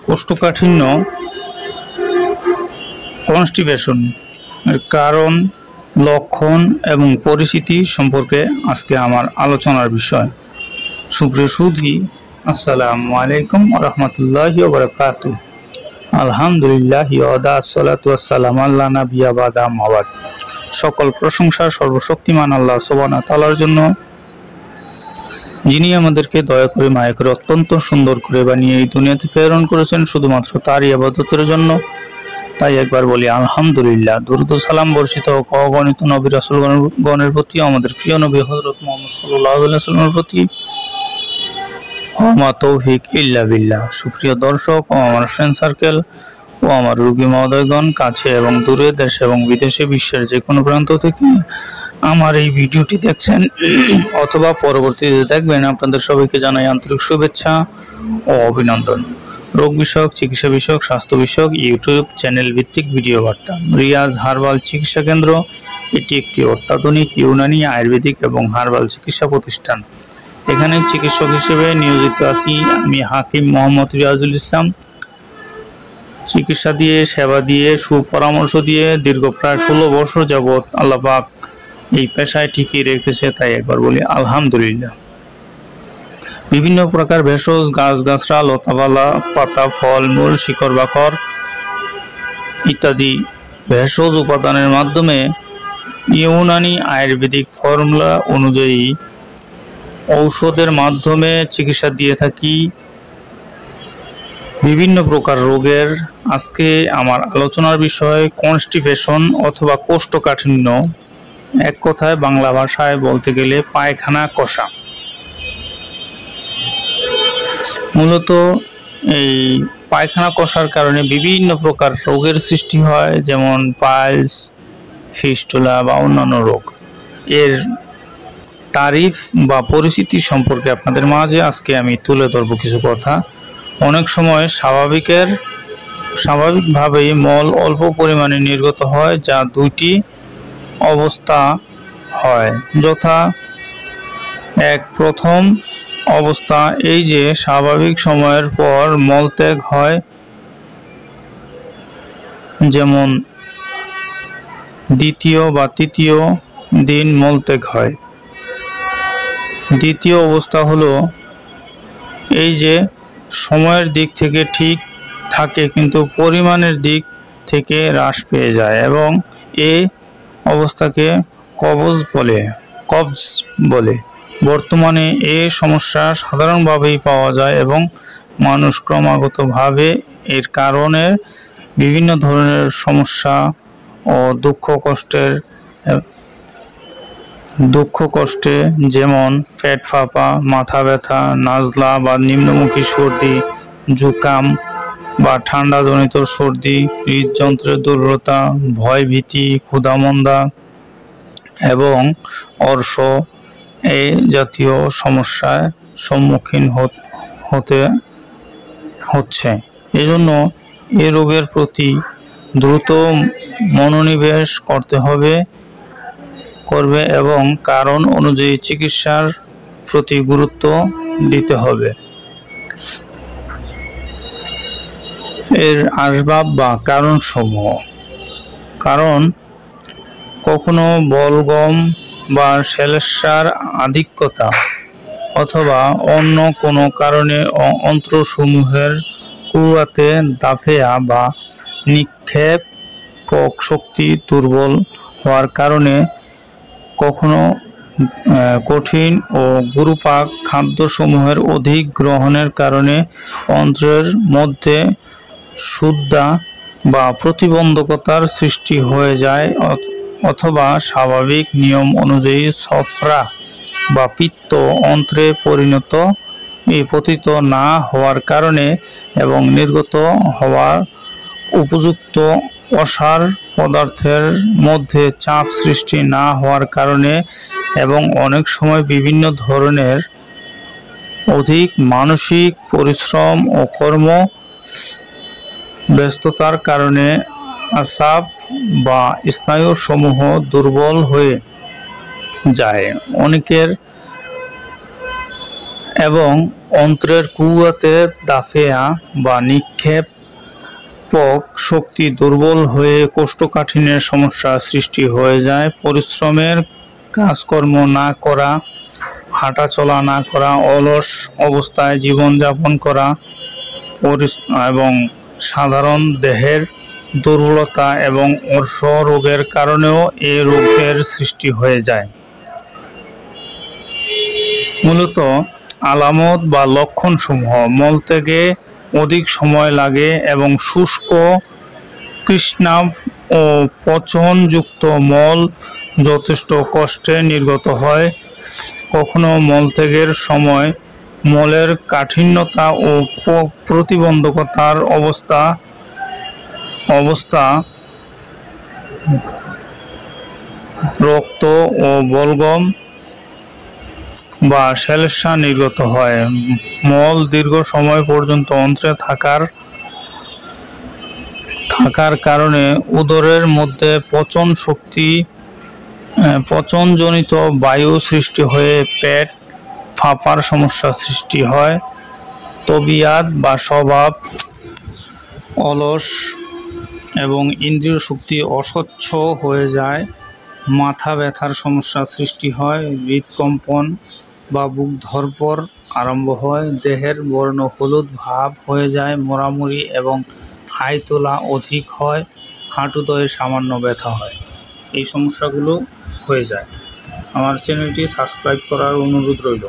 কোষ্ঠকাঠিন্য কনস্টিপেশন এর কারণ, লক্ষণ এবং পরিস্থিতি সম্পর্কে আজকে আমার আলোচনার বিষয়। সুপ্রিয় সুধী, আসসালামু আলাইকুম ওয়া রাহমাতুল্লাহি ওয়া বারাকাতুহু। আলহামদুলিল্লাহ ওয়াদা আসসালাতু ওয়াসসালামু আলা নাবিয়্যা বাদা মাওয়াদ। সকল প্রশংসা সর্বশক্তিমান আল্লাহ সুবহানাহু ওয়া তাআলার জন্য, যিনি আমাদেরকে দয়া করে মায়া করে অত্যন্ত সুন্দর করে বানিয়ে এই দুনিয়াতে প্রেরণ করেছেন শুধুমাত্র তারই ইবাদতের জন্য। তাই একবার বলি আলহামদুলিল্লাহ। দুরূদ ও সালাম বর্ষিত হোক অগণিত নবী রাসূলগণের প্রতি, আমাদের প্রিয় নবী হযরত মুহাম্মদ সাল্লাল্লাহু আলাইহি ওয়াসাল্লামের প্রতি। ওমা তৌফিক ইল্লা বিল্লাহ। সুপ্রিয় দর্শক ও আমার ফ্রেন্ড সার্কেল ও আমার রোগী মহোদয়গণ, কাছে এবং দূরে, দেশ এবং বিদেশে, বিশ্বের যে কোনো প্রান্ত থেকে আমার এই ভিডিওটি দেখছেন অথবা পরবর্তীতে দেখবেন, আপনাদের সবাইকে জানাই আন্তরিক শুভেচ্ছা ও অভিনন্দন। রোগ বিষয়ক, চিকিৎসা বিষয়ক, স্বাস্থ্য বিষয়ক ইউটিউব চ্যানেল ভিত্তিক ভিডিও বার্তা রিয়াজ হার্বাল চিকিৎসা কেন্দ্র। এটি একটি অত্যাধুনিক ইউনানি, আয়ুর্বেদিক এবং হার্বাল চিকিৎসা প্রতিষ্ঠান। এখানে চিকিৎসক হিসেবে নিয়োজিত আছি আমি হাকিম মোহাম্মদ রিয়াজুল ইসলাম। চিকিৎসা দিয়ে, সেবা দিয়ে, সুপরামর্শ দিয়ে দীর্ঘ প্রায় 16 বছর যাবৎ আল্লাহ পাক এই পেশায় টিকিয়ে রেখেছে। তাই একবার বলি আলহামদুলিল্লাহ। বিভিন্ন প্রকার ভেষজ, গাছগাছরা, লতাপালা, পাতা, ফল মূল, শিকড় বাকড় ইত্যাদি ভেষজ উপাদানের মাধ্যমে ইউনানি আয়ুর্বেদিক ফর্মুলা অনুযায়ী ঔষধের মাধ্যমে চিকিৎসা দিয়ে থাকি বিভিন্ন প্রকার রোগের। আজকে আমার আলোচনার বিষয় কনস্টিপেশন অথবা কোষ্ঠকাঠিন্য, এক কথায় বাংলা ভাষায় বলতে গেলে পায়খানা কষা। মূলত এই পায়খানা কষার কারণে বিভিন্ন প্রকার রোগের সৃষ্টি হয়, যেমন পাইলস, ফিস্টুলা বা অন্যান্য রোগ। এর তারিফ বা পরিস্থিতি সম্পর্কে আপনাদের মাঝে আজকে আমি তুলে ধরব কিছু কথা। অনেক সময় স্বাভাবিকভাবেই মল অল্প পরিমাণে নির্গত হয়, যা দুইটি অবস্থা হয়, যথা এক, প্রথম অবস্থা এই যে স্বাভাবিক সময়ের পর মলত্যাগ হয়, যেমন দ্বিতীয় বা তৃতীয় দিন মলত্যাগ হয়। দ্বিতীয় অবস্থা হলো এই যে সময়ের দিক থেকে ঠিক থাকে কিন্তু পরিমাণের দিক থেকে হ্রাস পেয়ে যায়, এবং এই অবস্থাকে কবজ বলে। বর্তমানে এই সমস্যা সাধারণভাবেই পাওয়া যায় এবং মানুষ ক্রমাগতভাবে এর কারণে বিভিন্ন ধরনের সমস্যা ও দুঃখ কষ্টে যেমন পেট ফাঁপা, মাথা ব্যথা, নাজলা বা নিম্নমুখী সর্দি, জুকাম বা ঠান্ডাজনিত সর্দি, হৃদযন্ত্রের দুর্বলতা, ভয় ভীতি, ক্ষুধামন্দা এবং অর্শ এই জাতীয় সমস্যার সম্মুখীন হতে হচ্ছে। এজন্য এই রোগের প্রতি দ্রুত মনোনিবেশ করবে এবং কারণ অনুযায়ী চিকিৎসার প্রতি গুরুত্ব দিতে হবে। এর আসবাব বা কারণসমূহ। কারণ, কখনো বলগম বা শ্লেষ্মার আধিক্যতা অথবা অন্য কোনো কারণে অন্ত্রসমূহের কুয়াতে দাফেয়া বা নিক্ষেপক শক্তি দুর্বল হওয়ার কারণে, কখনো কঠিন ও গুরুপাক খাদ্যসমূহের অধিক গ্রহণের কারণে অন্ত্রের মধ্যে ক্ষুধা বা প্রতিবন্ধকতার সৃষ্টি হয়ে যায়, অথবা স্বাভাবিক নিয়ম অনুযায়ী সফরা বা পিত্ত অন্ত্রে পতিত না হওয়ার কারণে এবং নির্গত হওয়ার উপযুক্ত অসার পদার্থের মধ্যে চাপ সৃষ্টি না হওয়ার কারণে, এবং অনেক সময় বিভিন্ন ধরনের অধিক মানসিক পরিশ্রম ও কর্ম ব্যস্ততার কারণে আসাব বা স্নায়ুসমূহ দুর্বল হয়ে যায় অনেকের, এবং অন্ত্রের কুয়াতে দাফেয়া বা নিক্ষেপক শক্তি দুর্বল হয়ে কোষ্ঠকাঠিন্যের সমস্যা সৃষ্টি হয়ে যায়। পরিশ্রমের কাজকর্ম না করা, হাঁটাচলা না করা, অলস অবস্থায় জীবনযাপন করা এবং সাধারণ দেহের দুর্বলতা এবং অর্শ রোগের কারণেও এই রোগের সৃষ্টি হয়ে যায়। মূলত আলামত বা লক্ষণসমূহ: মলত্যাগে অধিক সময় লাগে এবং শুষ্ক, কৃষ্ণাভ ও পচনযুক্ত মল যথেষ্ট কষ্টে নির্গত হয়। কখনো মলত্যাগের সময় মলের কাঠিন্যতা ও প্রতিবন্ধকতার অবস্থা রক্ত ও বলগম বা শ্লেষ্মা নির্গত হয়। মল দীর্ঘ সময় পর্যন্ত অন্ত্রে থাকার কারণে উদরের মধ্যে পচনজনিত বায়ু সৃষ্টি হয়ে পেট ফাঁপার সমস্যা সৃষ্টি হয়। তবিয়াত বা স্বভাব অলস এবং ইন্দ্রিয় শক্তি অস্বচ্ছ হয়ে যায়। মাথা ব্যথার সমস্যা সৃষ্টি হয়। হৃদকম্পন বা বুক ধড়ফড় আরম্ভ হয়। দেহের বর্ণ হলুদ ভাব হয়ে যায়। মোড়ামুড়ি এবং হাই তোলা অধিক হয়। হাঁটুতে সামান্য ব্যথা হয়। এই সমস্যাগুলো হয়ে যায়। আমার চ্যানেলটি সাবস্ক্রাইব করার অনুরোধ রইল।